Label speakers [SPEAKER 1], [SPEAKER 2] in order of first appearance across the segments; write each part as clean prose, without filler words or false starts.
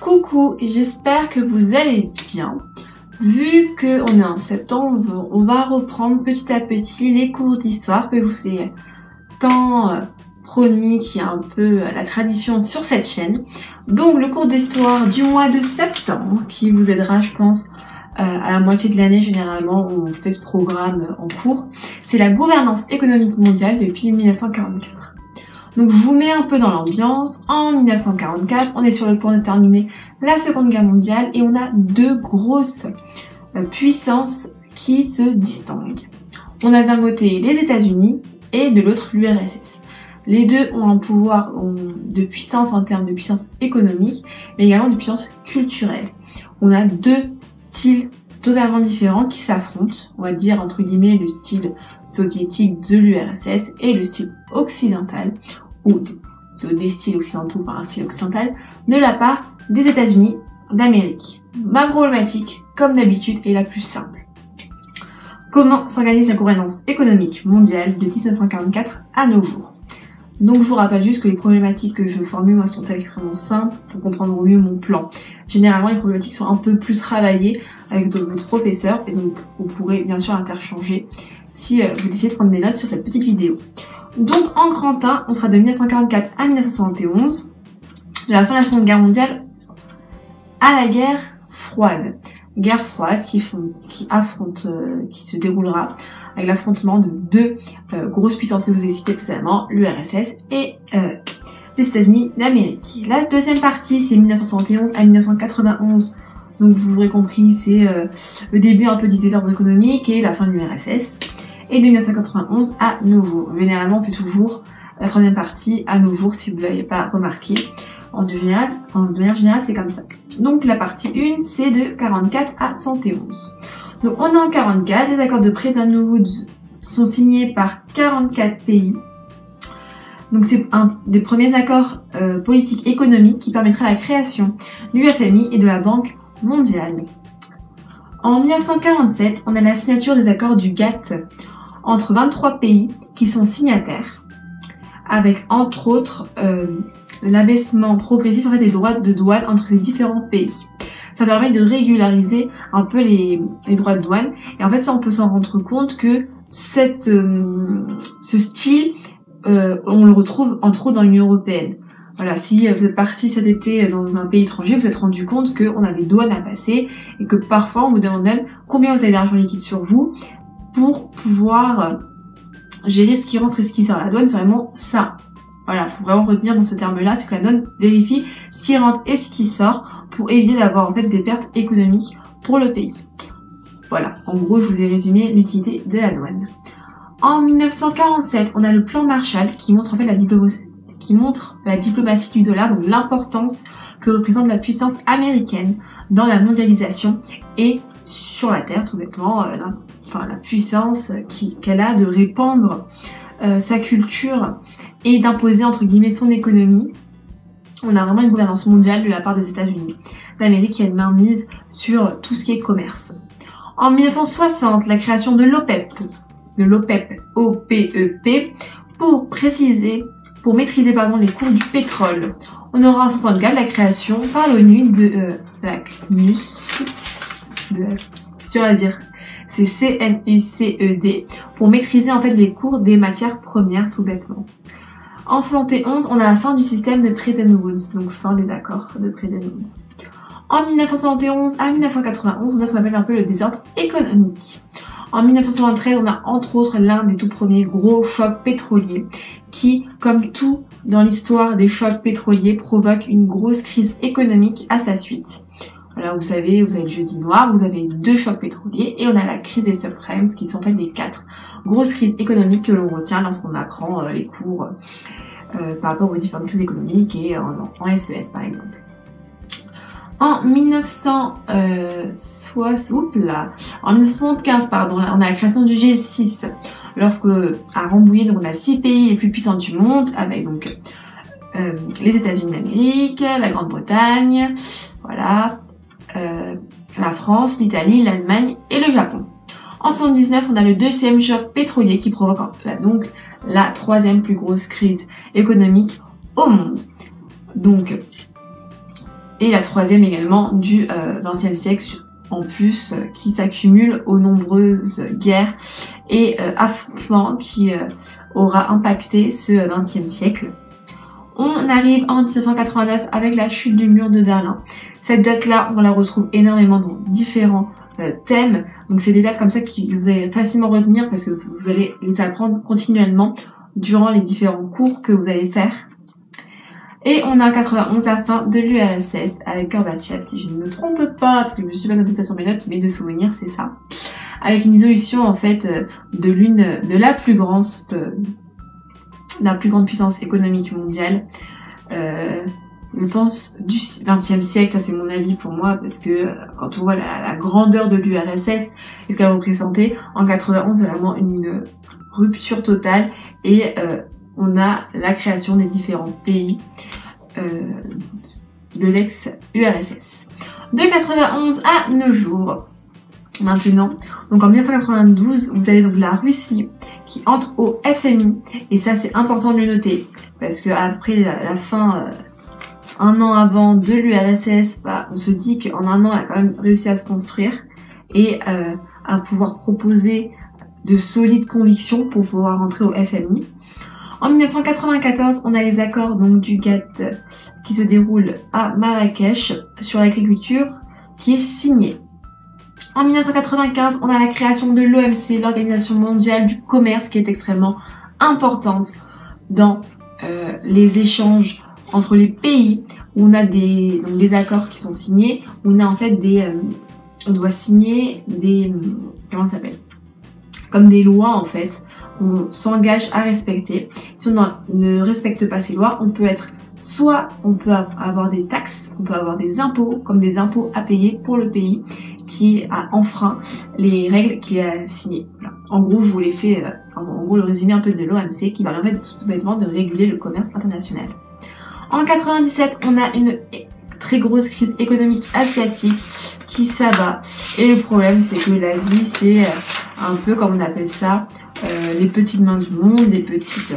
[SPEAKER 1] Coucou, j'espère que vous allez bien. Vu qu'on est en septembre, on va reprendre petit à petit les cours d'histoire que vous avez tant prôné, qui est un peu la tradition sur cette chaîne. Donc le cours d'histoire du mois de septembre, qui vous aidera, je pense, à la moitié de l'année généralement où on fait ce programme en cours. C'est la gouvernance économique mondiale depuis 1944. Donc je vous mets un peu dans l'ambiance. En 1944, on est sur le point de terminer la Seconde Guerre mondiale et on a deux grosses puissances qui se distinguent. On a d'un côté les États-Unis et de l'autre l'URSS. Les deux ont un pouvoir de puissance en termes de puissance économique, mais également de puissance culturelle. On a deux styles totalement différents qui s'affrontent, on va dire entre guillemets le style soviétique de l'URSS et le style occidental, ou des styles occidentaux, enfin un style occidental, de la part des États-Unis d'Amérique. Ma problématique, comme d'habitude, est la plus simple. Comment s'organise la gouvernance économique mondiale de 1944 à nos jours? Donc je vous rappelle juste que les problématiques que je formule moi sont extrêmement simples pour comprendre au mieux mon plan. Généralement les problématiques sont un peu plus travaillées avec votre professeur et donc vous pourrez bien sûr interchanger si vous décidez de prendre des notes sur cette petite vidéo. Donc en grand 1, on sera de 1944 à 1971, de la fin de la Seconde Guerre mondiale à la guerre froide. Guerre froide qui se déroulera avec l'affrontement de deux grosses puissances que je vous ai citées précédemment, l'URSS et les États-Unis d'Amérique. La deuxième partie, c'est 1971 à 1991. Donc vous l'aurez compris, c'est le début un peu du désordre économique et la fin de l'URSS. Et de 1991 à nos jours. Généralement, on fait toujours la troisième partie à nos jours, si vous ne l'avez pas remarqué. En manière générale, c'est comme ça. Donc la partie 1, c'est de 44 à 111. Donc on est en 44, les accords de Bretton Woods sont signés par 44 pays. Donc c'est un des premiers accords politiques économiques qui permettra la création du FMI et de la Banque mondiale. En 1947, on a la signature des accords du GATT entre 23 pays qui sont signataires, avec entre autres l'abaissement progressif en fait, des droits de douane entre ces différents pays. Ça permet de régulariser un peu les droits de douane. Et en fait, ça, on peut s'en rendre compte que ce style, on le retrouve entre autres dans l'Union européenne. Voilà, si vous êtes parti cet été dans un pays étranger, vous vous êtes rendu compte qu'on a des douanes à passer et que parfois, on vous demande même combien vous avez d'argent liquide sur vous pour pouvoir gérer ce qui rentre et ce qui sort. La douane, c'est vraiment ça. Voilà, faut vraiment retenir dans ce terme-là, c'est que la douane vérifie ce qui rentre et ce qui sort pour éviter d'avoir en fait des pertes économiques pour le pays. Voilà, en gros, je vous ai résumé l'utilité de la douane. En 1947, on a le plan Marshall qui montre en fait la diplomatie du dollar, donc l'importance que représente la puissance américaine dans la mondialisation et sur la terre, tout bêtement, la puissance qu'elle a de répandre sa culture et d'imposer entre guillemets son économie. On a vraiment une gouvernance mondiale de la part des États-Unis d'Amérique qui a une mainmise sur tout ce qui est commerce. En 1960, la création de l'OPEP, OPEP, pour maîtriser les cours du pétrole. On aura en 64 la création par l'ONU de la CNUS, c'est CNUCED, pour maîtriser en fait les cours des matières premières tout bêtement. En 71, on a la fin du système de Bretton Woods, donc fin des accords de Bretton Woods. En 1971 à 1991, on a ce qu'on appelle un peu le désordre économique. En 1973, on a entre autres l'un des tout premiers gros chocs pétroliers qui, comme tout dans l'histoire des chocs pétroliers, provoque une grosse crise économique à sa suite. Voilà, vous savez, vous avez le jeudi noir, vous avez deux chocs pétroliers et on a la crise des subprimes qui sont en fait les 4 grosses crises économiques que l'on retient lorsqu'on apprend les cours par rapport aux différentes crises économiques et en SES par exemple. En 1975, on a la création du G6, lorsque à Rambouillet, donc on a 6 pays les plus puissants du monde, avec donc les États-Unis d'Amérique, la Grande-Bretagne, voilà, la France, l'Italie, l'Allemagne et le Japon. En 1979, on a le deuxième choc pétrolier qui provoque donc la 3e plus grosse crise économique au monde. Donc et la troisième également du XXe siècle, en plus qui s'accumule aux nombreuses guerres et affrontements qui aura impacté ce XXe siècle. On arrive en 1989 avec la chute du mur de Berlin. Cette date-là, on la retrouve énormément dans différents thèmes. Donc c'est des dates comme ça que vous allez facilement retenir parce que vous allez les apprendre continuellement durant les différents cours que vous allez faire. Et on a en 91 la fin de l'URSS avec Gorbatchev, si je ne me trompe pas, parce que je me suis pas noté ça sur mes notes, mais de souvenir, c'est ça. Avec une dissolution en fait de la plus grande puissance économique mondiale. Je pense du XXe siècle, ça c'est mon avis pour moi, parce que quand on voit la grandeur de l'URSS et ce qu'elle représentait, en 91 c'est vraiment une rupture totale et on a la création des différents pays de l'ex-URSS. De 91 à nos jours, maintenant, donc en 1992, vous avez donc la Russie qui entre au FMI, et ça c'est important de le noter, parce que après la fin, un an avant de l'URSS, bah, on se dit qu'en un an elle a quand même réussi à se construire et à pouvoir proposer de solides convictions pour pouvoir entrer au FMI. En 1994, on a les accords donc du GATT qui se déroulent à Marrakech sur l'agriculture qui est signé. En 1995, on a la création de l'OMC, l'Organisation mondiale du commerce, qui est extrêmement importante dans les échanges entre les pays, où on a des accords qui sont signés, où on a en fait on doit signer des, comment ça s'appelle, comme des lois en fait, on s'engage à respecter. Si on ne respecte pas ces lois, on peut être, soit on peut avoir des taxes, on peut avoir des impôts, comme des impôts à payer pour le pays qui a enfreint les règles qu'il a signées. Voilà. En gros, je vous l'ai fait, en gros, le résumé un peu de l'OMC qui permet en fait tout bêtement de réguler le commerce international. En 97, on a une très grosse crise économique asiatique qui s'abat. Et le problème, c'est que l'Asie, c'est un peu comme on appelle ça, les petites mains du monde, les petites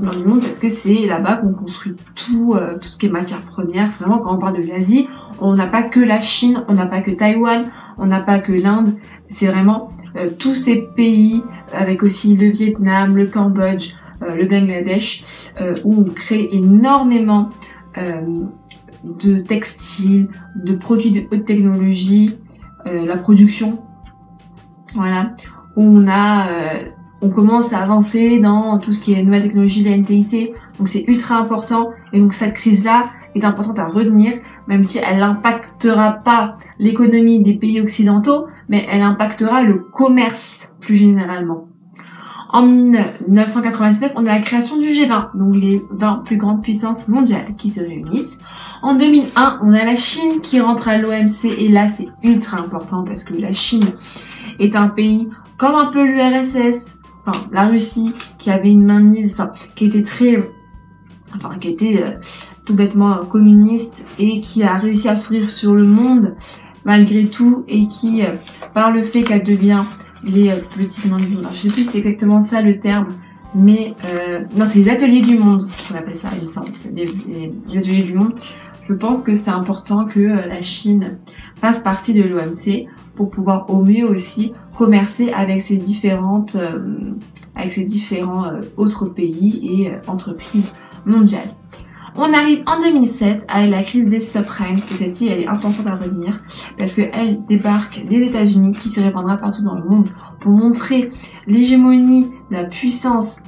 [SPEAKER 1] mains du monde, parce que c'est là-bas qu'on construit tout ce qui est matière première. Vraiment, quand on parle de l'Asie, on n'a pas que la Chine, on n'a pas que Taïwan, on n'a pas que l'Inde, c'est vraiment tous ces pays, avec aussi le Vietnam, le Cambodge, le Bangladesh, où on crée énormément de textiles, de produits de haute technologie, la production, voilà, où on commence à avancer dans tout ce qui est nouvelle technologie, la NTIC, donc c'est ultra important, et donc cette crise-là est importante à retenir, même si elle n'impactera pas l'économie des pays occidentaux, mais elle impactera le commerce plus généralement. En 1999, on a la création du G20, donc les 20 plus grandes puissances mondiales qui se réunissent. En 2001, on a la Chine qui rentre à l'OMC, et là c'est ultra important parce que la Chine est un pays comme un peu l'URSS, enfin la Russie qui avait une mainmise, qui était tout bêtement communiste et qui a réussi à s'ouvrir sur le monde malgré tout, et qui, par le fait qu'elle devient les petites mains du monde, je sais plus si c'est exactement ça le terme, mais non, c'est les ateliers du monde qu'on appelle ça, il me semble, les ateliers du monde. Je pense que c'est important que la Chine fasse partie de l'OMC pour pouvoir au mieux aussi commercer avec ces différents autres pays et entreprises mondiales. On arrive en 2007 avec la crise des subprimes, et celle-ci elle est importante à retenir parce qu'elle débarque des États-Unis qui se répandra partout dans le monde pour montrer l'hégémonie de la puissance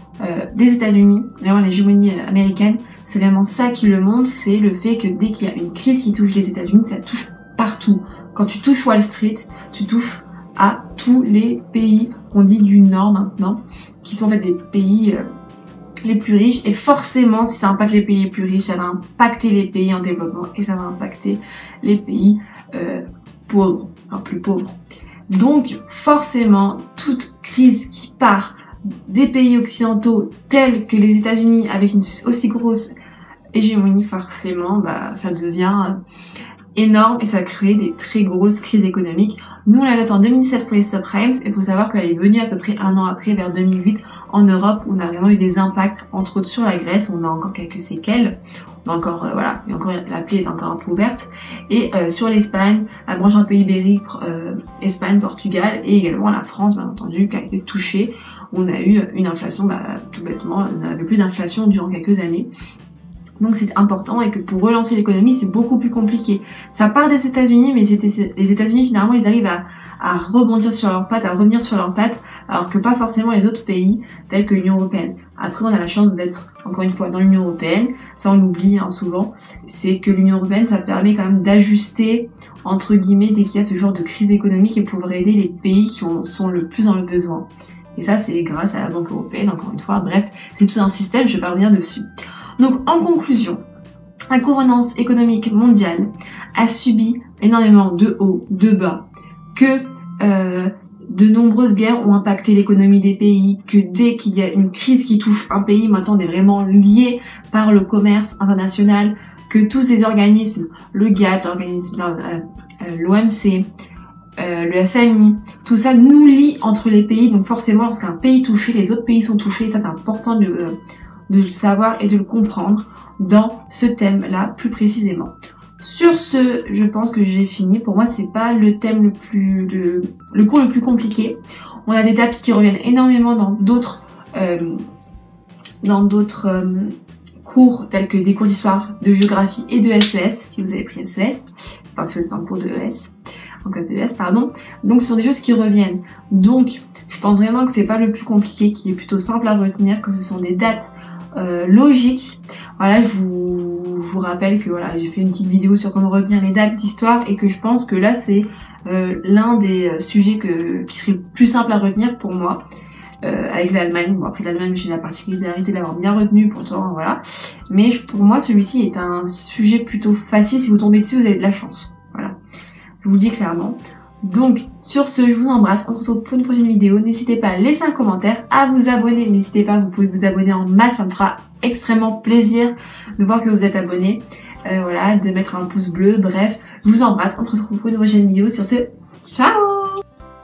[SPEAKER 1] des États-Unis, vraiment l'hégémonie américaine. C'est vraiment ça qui le montre, c'est le fait que dès qu'il y a une crise qui touche les États-Unis, ça touche partout. Quand tu touches Wall Street, tu touches à tous les pays qu'on dit du Nord maintenant, qui sont en fait des pays les plus riches, et forcément si ça impacte les pays les plus riches, ça va impacter les pays en développement et ça va impacter les pays pauvres, enfin plus pauvres. Donc forcément toute crise qui part des pays occidentaux tels que les États-Unis avec une aussi grosse hégémonie, forcément ça devient énorme et ça crée des très grosses crises économiques. Nous, on la note en 2017 pour les subprimes. Il faut savoir qu'elle est venue à peu près un an après, vers 2008, en Europe, où on a vraiment eu des impacts, entre autres sur la Grèce, on a encore quelques séquelles. On a encore, voilà, et encore, la plaie est encore un peu ouverte. Et sur l'Espagne, la branche un peu ibérique, Espagne, Portugal, et également la France, bien entendu, qui a été touchée. On a eu une inflation, tout bêtement, on n'avait plus d'inflation durant quelques années. Donc c'est important et que pour relancer l'économie, c'est beaucoup plus compliqué. Ça part des États-Unis, mais les États-Unis finalement, ils arrivent à rebondir sur leurs pattes, à revenir sur leurs pattes, alors que pas forcément les autres pays tels que l'Union européenne. Après, on a la chance d'être, encore une fois, dans l'Union européenne. Ça, on l'oublie souvent. C'est que l'Union européenne, ça permet quand même d'ajuster, entre guillemets, dès qu'il y a ce genre de crise économique et pouvoir aider les pays qui sont le plus dans le besoin. Et ça, c'est grâce à la Banque européenne, encore une fois. Bref, c'est tout un système, je vais pas revenir dessus. Donc, en conclusion, la gouvernance économique mondiale a subi énormément de hauts, de bas, que de nombreuses guerres ont impacté l'économie des pays, que dès qu'il y a une crise qui touche un pays, maintenant on est vraiment lié par le commerce international, que tous ces organismes, le GATT, l'OMC, le FMI, tout ça nous lie entre les pays, donc forcément lorsqu'un pays est touché, les autres pays sont touchés, ça c'est important de le savoir et de le comprendre dans ce thème-là plus précisément. Sur ce, je pense que j'ai fini. Pour moi, c'est pas le thème le cours le plus compliqué. On a des dates qui reviennent énormément dans d'autres cours tels que des cours d'histoire, de géographie et de SES, si vous avez pris SES. C'est pas si vous êtes en cours de ES, en classe de ES, pardon. Donc, ce sont des choses qui reviennent. Donc, je pense vraiment que c'est pas le plus compliqué, qui est plutôt simple à retenir, que ce sont des dates logiques. Voilà, je vous rappelle que voilà, j'ai fait une petite vidéo sur comment retenir les dates d'histoire et que je pense que là c'est l'un des sujets qui serait plus simple à retenir pour moi avec l'Allemagne. Bon, après l'Allemagne, j'ai la particularité d'avoir bien retenu pourtant, voilà. Mais pour moi, celui-ci est un sujet plutôt facile. Si vous tombez dessus, vous avez de la chance. Voilà, je vous le dis clairement. Donc, sur ce, je vous embrasse. On se retrouve pour une prochaine vidéo. N'hésitez pas à laisser un commentaire, à vous abonner. N'hésitez pas, vous pouvez vous abonner en masse. Ça me fera extrêmement plaisir de voir que vous êtes abonnés. Voilà, de mettre un pouce bleu. Bref, je vous embrasse. On se retrouve pour une prochaine vidéo. Sur ce, ciao!